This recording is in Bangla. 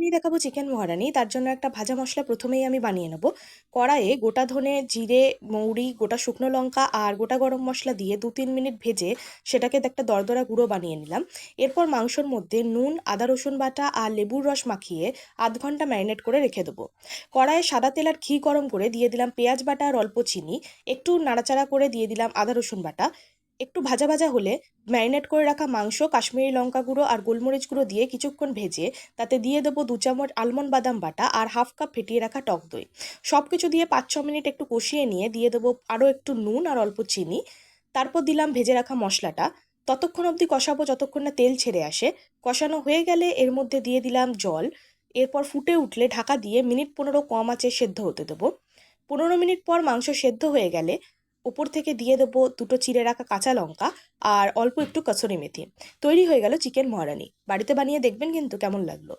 বানিয়ে দেখাবো চিকেন মহারানি। তার জন্য একটা ভাজা মশলা প্রথমেই আমি বানিয়ে নেব। কড়াইয়ে গোটা ধনে, জিরে, মৌরি, গোটা শুকনো লঙ্কা আর গোটা গরম মশলা দিয়ে 2-3 মিনিট ভেজে সেটাকে একটা দরদরা গুঁড়ো বানিয়ে নিলাম। এরপর মাংসর মধ্যে নুন, আদা রসুন বাটা আর লেবুর রস মাখিয়ে 0.5 ঘন্টা ম্যারিনেট করে রেখে দেবো। কড়াইয়ে সাদা তেল আর ঘি গরম করে দিয়ে দিলাম পেঁয়াজ বাটা আর অল্প চিনি। একটু নাড়াচাড়া করে দিয়ে দিলাম আদা রসুন বাটা। একটু ভাজা ভাজা হলে ম্যারিনেট করে রাখা মাংস, কাশ্মীরি লঙ্কা গুঁড়ো আর গোলমরিচ গুঁড়ো দিয়ে কিছুক্ষণ ভেজে তাতে দিয়ে দেবো 2 চামচ আলমন্ড বাদাম বাটা আর 1/2 কাপ ফেটিয়ে রাখা টক দই। সব কিছু দিয়ে 5-6 মিনিট একটু কষিয়ে নিয়ে দিয়ে দেবো আরও একটু নুন আর অল্প চিনি। তারপর দিলাম ভেজে রাখা মশলাটা। ততক্ষণ অবধি কষাবো যতক্ষণ না তেল ছেড়ে আসে। কষানো হয়ে গেলে এর মধ্যে দিয়ে দিলাম জল। এরপর ফুটে উঠলে ঢাকা দিয়ে মিনিট 15 কম আঁচে সেদ্ধ হতে দেবো। 15 মিনিট পর মাংস সেদ্ধ হয়ে গেলে উপর থেকে দিয়ে দেবো 2টো চিড়ে রাখা কাঁচা লঙ্কা আর অল্প একটু কসুরি মেথি। তৈরি হয়ে গেল চিকেন মহারানি। বাড়িতে বানিয়ে দেখবেন কিন্তু কেমন লাগলো।